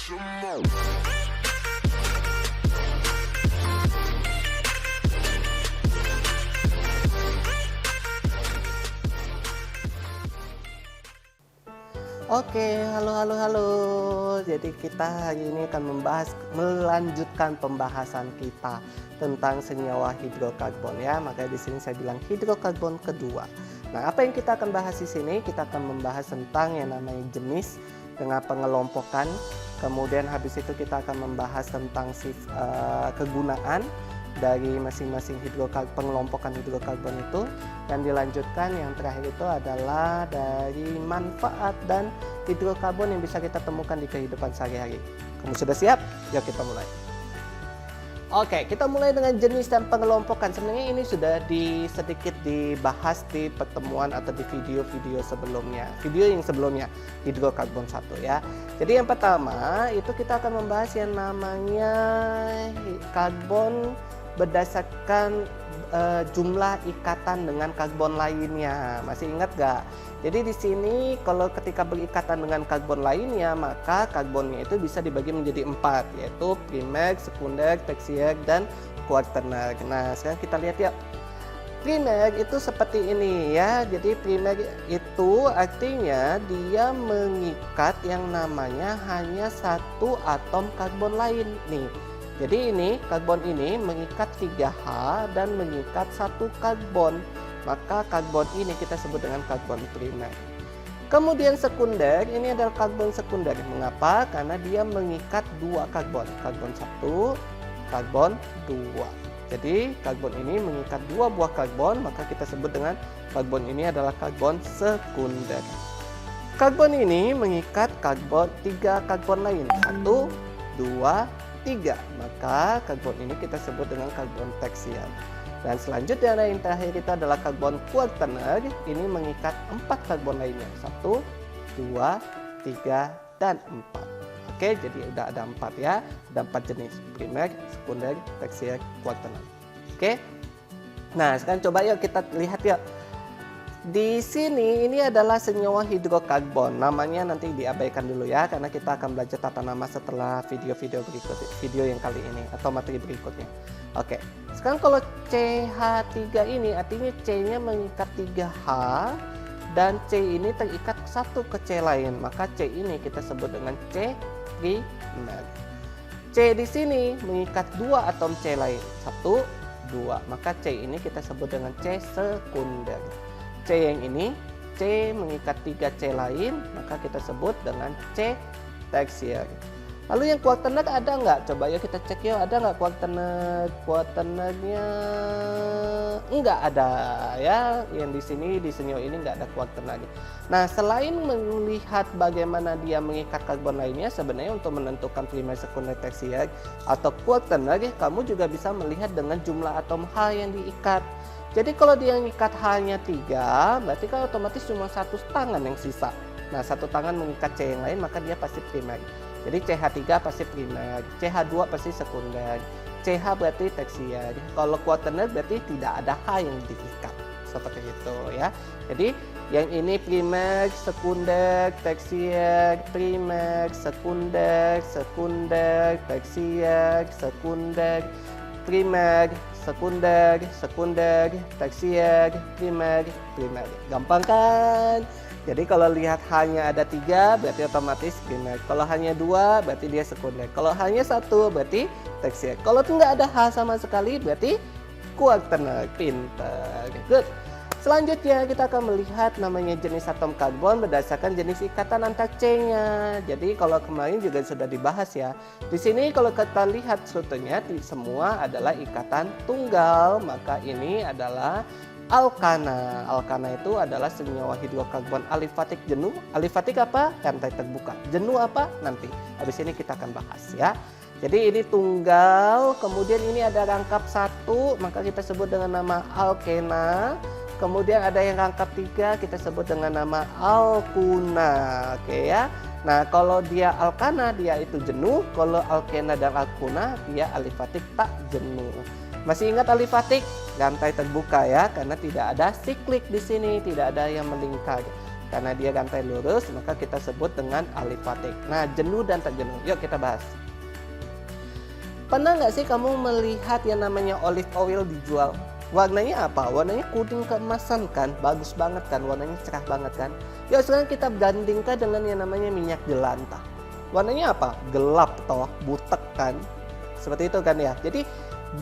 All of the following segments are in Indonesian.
Oke, halo. Jadi kita hari ini akan melanjutkan pembahasan kita tentang senyawa hidrokarbon ya. Makanya di sini saya bilang hidrokarbon kedua. Nah, apa yang kita akan bahas di sini? Kita akan membahas tentang yang namanya jenis dengan pengelompokan. Kemudian habis itu kita akan membahas tentang kegunaan dari masing-masing pengelompokan hidrokarbon itu, dan dilanjutkan yang terakhir itu adalah dari manfaat dan hidrokarbon yang bisa kita temukan di kehidupan sehari-hari. Kamu sudah siap? Yuk kita mulai. Oke, kita mulai dengan jenis dan pengelompokan. Sebenarnya ini sudah sedikit dibahas di pertemuan atau di video-video sebelumnya. Video yang sebelumnya, hidrokarbon 1 ya. Jadi yang pertama itu kita akan membahas yang namanya karbon berdasarkan jumlah ikatan dengan karbon lainnya. Masih ingat gak? Jadi di sini kalau ketika berikatan dengan karbon lainnya, maka karbonnya itu bisa dibagi menjadi 4, yaitu primer, sekunder, tersier, dan kuartener. Nah, sekarang kita lihat ya. Primer itu seperti ini ya. Jadi primer itu artinya dia mengikat yang namanya hanya satu atom karbon lain nih. Jadi ini karbon ini mengikat 3H dan mengikat satu karbon. Maka karbon ini kita sebut dengan karbon primer. Kemudian sekunder, ini adalah karbon sekunder. Mengapa? Karena dia mengikat 2 karbon. Karbon 1, karbon 2. Jadi karbon ini mengikat 2 buah karbon, maka kita sebut dengan karbon ini adalah karbon sekunder. Karbon ini mengikat 3 karbon lain. 1, 2, 3. Maka karbon ini kita sebut dengan karbon tersier. Dan selanjutnya yang terakhir kita adalah karbon kuartener. Ini mengikat 4 karbon lainnya. 1, 2, 3, dan 4. Oke, jadi udah ada 4 ya. Ada 4 jenis. Primer, sekunder, tersier, kuartener. Oke. Nah, sekarang coba yuk kita lihat yuk. Di sini ini adalah senyawa hidrokarbon. Namanya nanti diabaikan dulu ya, karena kita akan belajar tata nama setelah video-video berikut, video yang kali ini atau materi berikutnya. Oke, sekarang kalau CH3 ini artinya C-nya mengikat 3H dan C ini terikat satu ke C lain, maka C ini kita sebut dengan C primer. C di sini mengikat 2 atom C lain, 1, 2, maka C ini kita sebut dengan C sekunder. C yang ini, C mengikat 3 C lain, maka kita sebut dengan C tersier. Lalu yang kuartener ada nggak? Coba yuk kita cek yuk, ada nggak kuartener? Kuartenernya nggak ada ya. Yang di sini di senyawa ini nggak ada kuartenernya. Nah, selain melihat bagaimana dia mengikat karbon lainnya, sebenarnya untuk menentukan primer, sekunder, tersier atau kuartener, kamu juga bisa melihat dengan jumlah atom H yang diikat. Jadi kalau dia mengikat H-nya 3, berarti kan otomatis cuma satu tangan yang sisa. Nah, satu tangan mengikat C yang lain, maka dia pasti primer. Jadi CH3 pasti primer, CH2 pasti sekunder, CH berarti tersier. Kalau kuartener berarti tidak ada H yang diikat. Seperti itu ya. Jadi yang ini primer, sekunder, tersier, primer, sekunder, tersier, sekunder, primer, sekunder, tersier, primer. Gampang kan? Jadi kalau lihat hanya ada 3 berarti otomatis primer. Kalau hanya 2 berarti dia sekunder. Kalau hanya 1 berarti tersier. Kalau nggak ada H sama sekali berarti kuartener. Pinter. Good. Selanjutnya kita akan melihat namanya jenis atom karbon berdasarkan jenis ikatan antar C-nya. Jadi kalau kemarin juga sudah dibahas ya. Di sini kalau kita lihat strukturnya semua adalah ikatan tunggal, maka ini adalah alkana. Alkana itu adalah senyawa hidrokarbon alifatik jenuh. Alifatik apa? Rantai terbuka. Jenuh apa? Nanti. Habis ini kita akan bahas ya. Jadi ini tunggal, kemudian ini ada rangkap 1, maka kita sebut dengan nama alkena. Kemudian ada yang rangkap 3, kita sebut dengan nama alkuna. Oke ya. Nah, kalau dia alkana dia itu jenuh, kalau alkena dan alkuna dia alifatik tak jenuh. Masih ingat alifatik? Rantai terbuka ya, karena tidak ada siklik di sini, tidak ada yang melingkar. Karena dia rantai lurus, maka kita sebut dengan alifatik. Nah, jenuh dan tak jenuh. Yuk kita bahas. Pernah nggak sih kamu melihat yang namanya olive oil dijual? Warnanya apa? Warnanya kuning keemasan kan? Bagus banget kan? Warnanya cerah banget kan? Yuk sekarang kita bandingkan dengan yang namanya minyak jelantah. Warnanya apa? Gelap toh, butek kan? Seperti itu kan ya. Jadi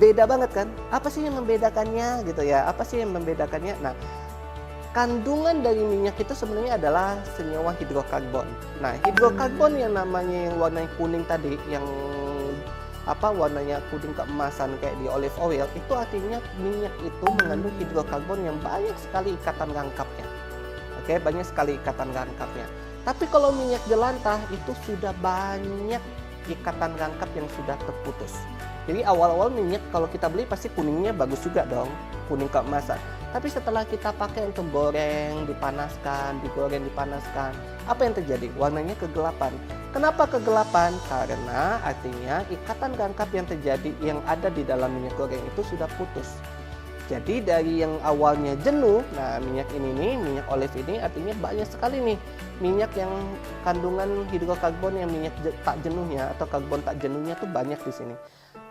beda banget kan? Apa sih yang membedakannya gitu ya? Apa sih yang membedakannya? Nah, kandungan dari minyak itu sebenarnya adalah senyawa hidrokarbon. Nah, hidrokarbon yang namanya yang warna kuning tadi, yang warnanya kuning keemasan kayak di olive oil, itu artinya minyak itu mengandung hidrokarbon yang banyak sekali ikatan rangkapnya. Oke, banyak sekali ikatan rangkapnya. Tapi kalau minyak jelantah itu sudah banyak ikatan rangkap yang sudah terputus. Jadi awal-awal minyak kalau kita beli pasti kuningnya bagus juga dong, kuning keemasan. Tapi setelah kita pakai untuk goreng, dipanaskan, apa yang terjadi? Warnanya kegelapan. Kenapa kegelapan? Karena artinya ikatan rangkap yang terjadi yang ada di dalam minyak goreng itu sudah putus. Jadi dari yang awalnya jenuh, nah minyak ini nih, minyak olive ini artinya banyak sekali nih minyak yang kandungan hidrokarbon yang minyak tak jenuhnya atau karbon tak jenuhnya tuh banyak di sini.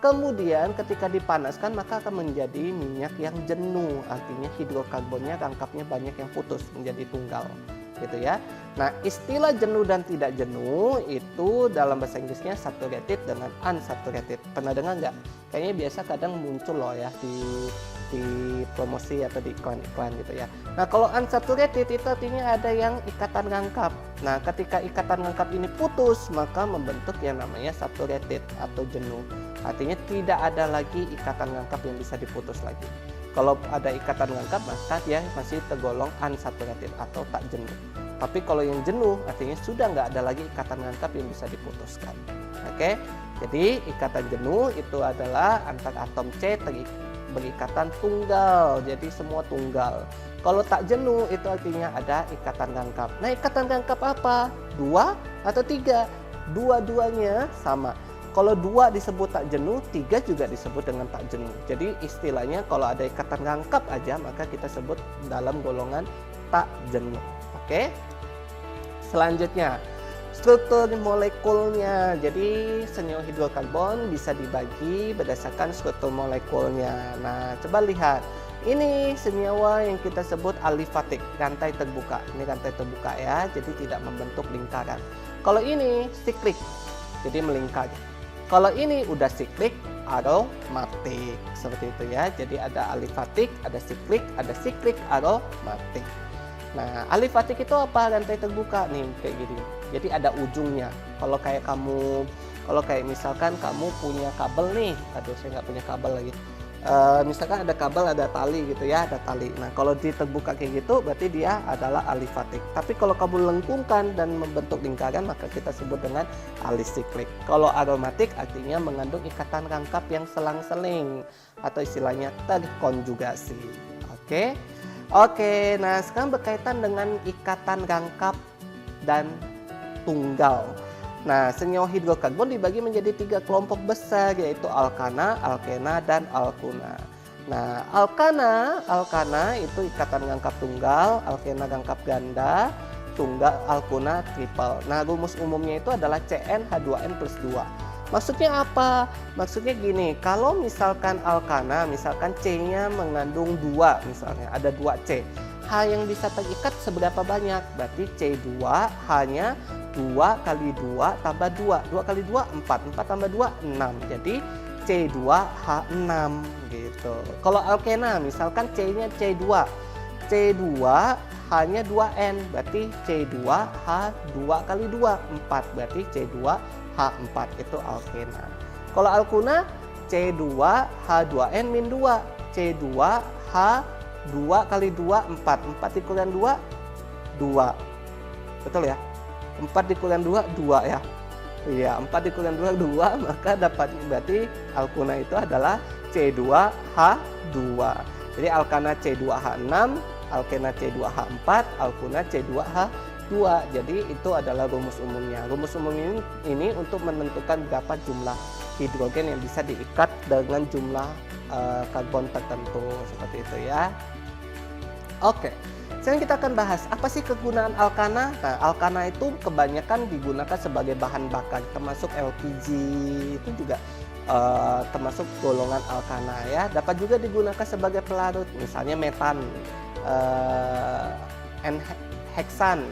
Kemudian ketika dipanaskan maka akan menjadi minyak yang jenuh, artinya hidrokarbonnya rangkapnya banyak yang putus menjadi tunggal. Gitu ya. Nah, istilah jenuh dan tidak jenuh itu dalam bahasa Inggrisnya saturated dengan unsaturated. Pernah dengar nggak? Kayaknya biasa kadang muncul loh ya di promosi atau di iklan-iklan gitu ya. Nah, kalau unsaturated itu artinya ada yang ikatan rangkap. Nah, ketika ikatan rangkap ini putus, maka membentuk yang namanya saturated atau jenuh. Artinya tidak ada lagi ikatan rangkap yang bisa diputus lagi. Kalau ada ikatan rangkap maka dia masih tergolong unsaturated atau tak jenuh. Tapi kalau yang jenuh artinya sudah nggak ada lagi ikatan rangkap yang bisa diputuskan. Oke, jadi ikatan jenuh itu adalah antar atom C berikatan tunggal, jadi semua tunggal. Kalau tak jenuh itu artinya ada ikatan rangkap. Nah, ikatan rangkap apa? 2 atau 3? Dua-duanya sama. Kalau 2 disebut tak jenuh, 3 juga disebut dengan tak jenuh. Jadi istilahnya kalau ada ikatan rangkap aja maka kita sebut dalam golongan tak jenuh. Oke. Selanjutnya, struktur molekulnya. Jadi senyawa hidrokarbon bisa dibagi berdasarkan struktur molekulnya. Nah, coba lihat. Ini senyawa yang kita sebut alifatik, rantai terbuka. Ini rantai terbuka ya, jadi tidak membentuk lingkaran. Kalau ini siklik, jadi melingkar. Kalau ini udah siklik, aromatik, seperti itu ya. Jadi ada alifatik, ada siklik, aromatik. Nah, alifatik itu apa? Rantai terbuka nih, kayak gini. Jadi ada ujungnya. Kalau kayak misalkan kamu punya kabel nih, aduh saya nggak punya kabel lagi. Misalkan ada kabel, ada tali gitu ya, ada tali. Nah, kalau terbuka kayak gitu, berarti dia adalah alifatik. Tapi kalau kamu lengkungkan dan membentuk lingkaran, maka kita sebut dengan alisiklik. Kalau aromatik artinya mengandung ikatan rangkap yang selang-seling atau istilahnya terkonjugasi. Oke, nah sekarang berkaitan dengan ikatan rangkap dan tunggal. Nah, senyawa hidrokarbon dibagi menjadi 3 kelompok besar, yaitu alkana, alkena, dan alkuna. Nah, alkana itu ikatan rangkap tunggal, alkena rangkap ganda, tunggal, alkuna triple. Nah, rumus umumnya itu adalah CnH2n plus 2. Maksudnya apa? Maksudnya gini, kalau misalkan alkana, misalkan C-nya mengandung 2, misalnya ada 2 C. H yang bisa terikat seberapa banyak? Berarti C2 hanya 2 kali 2 tambah 2. 2 kali 2, 4. 4 tambah 2, 6. Jadi C2H6 gitu. Kalau alkena, misalkan C-nya C2. C2 hanya 2N. Berarti C2H2 kali 2, 4. Berarti C2H4 itu alkena. Kalau alkuna, C2H2N min 2. C2H2 kali 2, 4. 4 dikurangi 2, 2. Betul ya? 4 dikurangi 2, 2 ya. Iya, 4 dikurangi 2, 2. Maka dapat berarti alkuna itu adalah C2H2. Jadi alkana C2H6, alkena C2H4, alkuna C2H2. Jadi itu adalah rumus umumnya. Rumus umum ini untuk menentukan berapa jumlah hidrogen yang bisa diikat dengan jumlah karbon tertentu, seperti itu ya. Oke. Sekarang kita akan bahas apa sih kegunaan alkana. Nah, alkana itu kebanyakan digunakan sebagai bahan bakar, termasuk LPG itu juga termasuk golongan alkana ya. Dapat juga digunakan sebagai pelarut, misalnya metan, N-heksan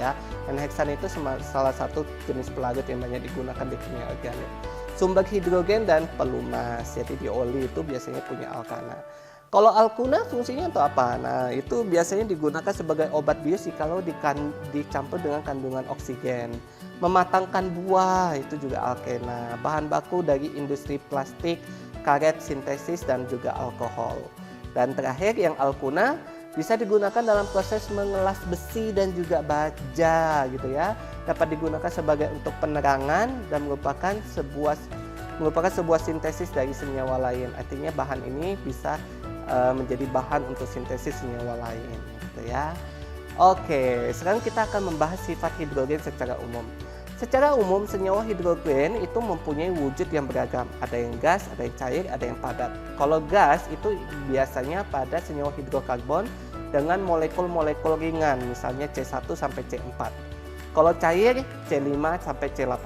ya. N-heksan itu salah satu jenis pelarut yang banyak digunakan di kimia organik. Sumber hidrogen dan pelumas, jadi di oli itu biasanya punya alkana. Kalau alkuna fungsinya untuk apa? Nah, itu biasanya digunakan sebagai obat bius kalau dicampur dengan kandungan oksigen. Mematangkan buah itu juga alkena. Bahan baku dari industri plastik, karet sintesis dan juga alkohol. Dan terakhir yang alkuna bisa digunakan dalam proses mengelas besi dan juga baja gitu ya. Dapat digunakan sebagai untuk penerangan dan merupakan sebuah sintesis dari senyawa lain. Artinya bahan ini bisa menjadi bahan untuk sintesis senyawa lain gitu ya. Oke, sekarang kita akan membahas sifat hidrogen secara umum. Secara umum senyawa hidrogen itu mempunyai wujud yang beragam. Ada yang gas, ada yang cair, ada yang padat. Kalau gas itu biasanya pada senyawa hidrokarbon dengan molekul-molekul ringan, misalnya C1 sampai C4. Kalau cair C5 sampai C18.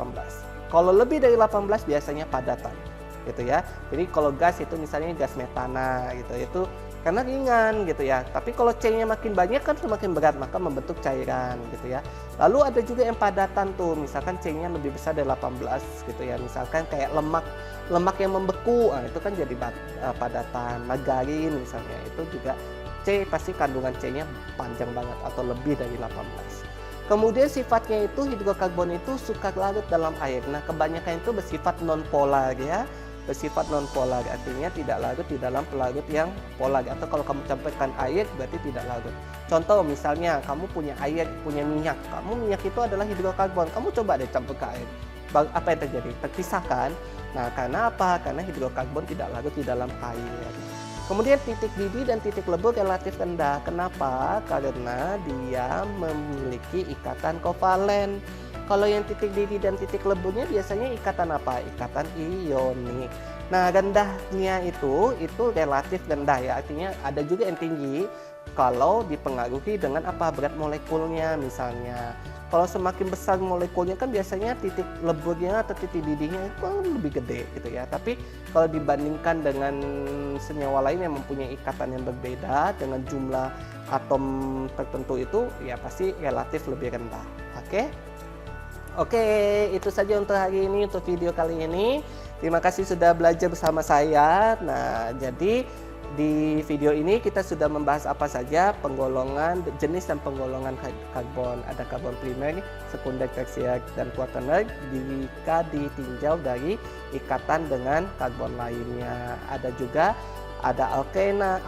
Kalau lebih dari 18 biasanya padatan. Gitu ya. Jadi kalau gas itu misalnya gas metana gitu, itu karena ringan gitu ya. Tapi kalau C-nya makin banyak kan semakin berat, maka membentuk cairan gitu ya. Lalu ada juga yang padatan tuh, misalkan C-nya lebih besar dari 18 gitu ya. Misalkan kayak lemak yang membeku, nah, itu kan jadi padatan. Margarin misalnya, itu juga C pasti kandungan C-nya panjang banget atau lebih dari 18. Kemudian sifatnya itu hidrokarbon itu suka larut dalam air. Nah, kebanyakan itu bersifat non-polar ya. Bersifat non-polar, artinya tidak larut di dalam pelarut yang polar, atau kalau kamu campurkan air berarti tidak larut. Contoh misalnya kamu punya air, punya minyak, minyak itu adalah hidrokarbon, kamu coba deh campur ke air, apa yang terjadi? Terpisahkan. Nah, karena apa? Karena hidrokarbon tidak larut di dalam air. Kemudian titik didih dan titik lebur relatif rendah. Kenapa? Karena dia memiliki ikatan kovalen. Kalau yang titik didih dan titik leburnya biasanya ikatan apa? Ikatan ionik. Nah, rendahnya itu relatif rendah ya. Artinya ada juga yang tinggi kalau dipengaruhi dengan apa? Berat molekulnya misalnya. Kalau semakin besar molekulnya kan biasanya titik leburnya atau titik didihnya itu lebih gede gitu ya. Tapi kalau dibandingkan dengan senyawa lain yang mempunyai ikatan yang berbeda dengan jumlah atom tertentu itu ya pasti relatif lebih rendah. Oke, itu saja untuk hari ini, untuk video kali ini. Terima kasih sudah belajar bersama saya. Nah, jadi di video ini kita sudah membahas apa saja penggolongan, jenis dan penggolongan karbon. Ada karbon primer, sekunder, tersier, dan kuaterner jika ditinjau dari ikatan dengan karbon lainnya. Ada juga alkana,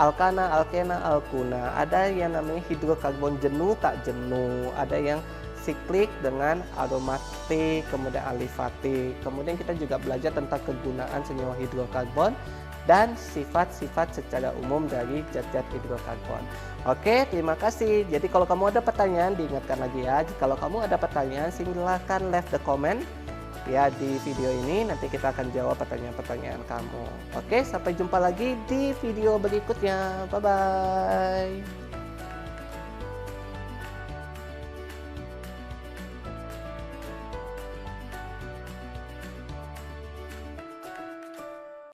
alkuna. Ada yang namanya hidrokarbon jenuh, tak jenuh. Ada yang siklik dengan aromatik, kemudian alifatik. Kemudian kita juga belajar tentang kegunaan senyawa hidrokarbon dan sifat-sifat secara umum dari zat-zat hidrokarbon. Oke, terima kasih. Jadi kalau kamu ada pertanyaan, diingatkan lagi ya. Kalau kamu ada pertanyaan, silakan leave the comment ya di video ini. Nanti kita akan jawab pertanyaan-pertanyaan kamu. Oke, sampai jumpa lagi di video berikutnya. Bye-bye.